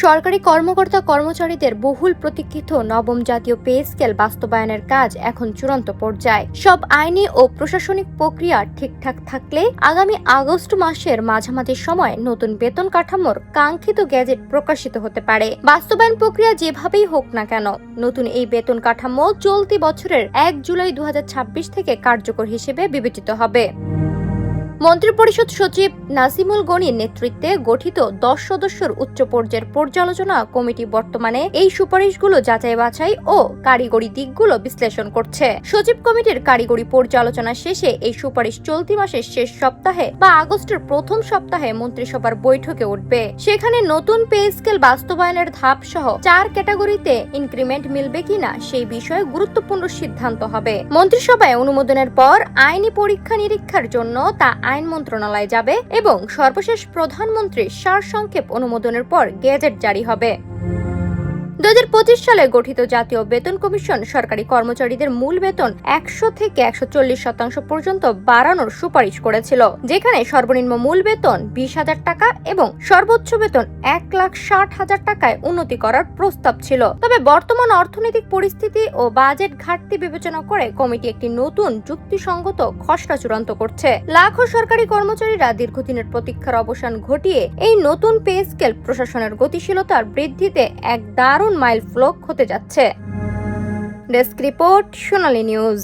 সরকারি কর্মকর্তা কর্মচারীদের বহুল প্রতীক্ষিত নবম জাতীয় পে স্কেল বাস্তবায়নের কাজ এখন চূড়ান্ত পর্যায়ে। সব আইনি ও প্রশাসনিক প্রক্রিয়া ঠিকঠাক থাকলে আগামী আগস্ট মাসের মাঝামাঝি সময় নতুন বেতন কাঠামোর কাঙ্ক্ষিত গ্যাজেট প্রকাশিত হতে পারে। বাস্তবায়ন প্রক্রিয়া যেভাবেই হোক না কেন, নতুন এই বেতন কাঠামো চলতি বছরের 1 জুলাই 2026 থেকে কার্যকর হিসেবে বিবেচিত হবে। মন্ত্রিপরিষদ সচিব নাজিমুল গনির নেতৃত্বে গঠিত 10 সদস্যের উচ্চ পর্যায়ের পর্যালোচনা কমিটি বর্তমানে এই সুপারিশগুলো যাচাই বাছাই ও কারিগরি দিকগুলো বিশ্লেষণ করছে। সচিব কমিটির কারিগরি পর্যালোচনা শেষে এই সুপারিশ চলতি মাসের শেষ সপ্তাহে বা আগস্টের প্রথম সপ্তাহে মন্ত্রিসভার বৈঠকে উঠবে। সেখানে নতুন পে স্কেল বাস্তবায়নের ধাপ সহ 4 ক্যাটাগরিতে ইনক্রিমেন্ট মিলবে কিনা সেই বিষয়ে গুরুত্বপূর্ণ সিদ্ধান্ত হবে। মন্ত্রিসভায় অনুমোদনের পর আইনি পরীক্ষা নিরীক্ষার জন্য তা আইন মন্ত্রণালয়ে যাবে এবং সর্বশেষ প্রধানমন্ত্রীর সারসংক্ষেপ অনুমোদনের পর গেজেট জারি হবে। 2025 সালে গঠিত জাতীয় বেতন কমিশন সরকারি কর্মচারীদের মূল বেতন 100 থেকে 140% পর্যন্ত বাড়ানোর সুপারিশ করেছিল, যেখানে সর্বনিম্ন মূল বেতন 20,000 টাকা এবং সর্বোচ্চ বেতন 1,60,000 টাকায় উন্নতি করার প্রস্তাব ছিল। তবে বর্তমান অর্থনৈতিক পরিস্থিতি ও বাজেট ঘাটতি বিবেচনা করে কমিটি একটি নতুন যুক্তিসঙ্গত খসড়া চূড়ান্ত করছে। লাখো সরকারি কর্মচারীরা দীর্ঘদিনের প্রতীক্ষার অবসান ঘটিয়ে এই নতুন পে স্কেল প্রশাসনের গতিশীলতার বৃদ্ধিতে এক দারুণ মাইলফলক হতে যাচ্ছে। ডেস্ক রিপোর্ট, সোনালী নিউজ।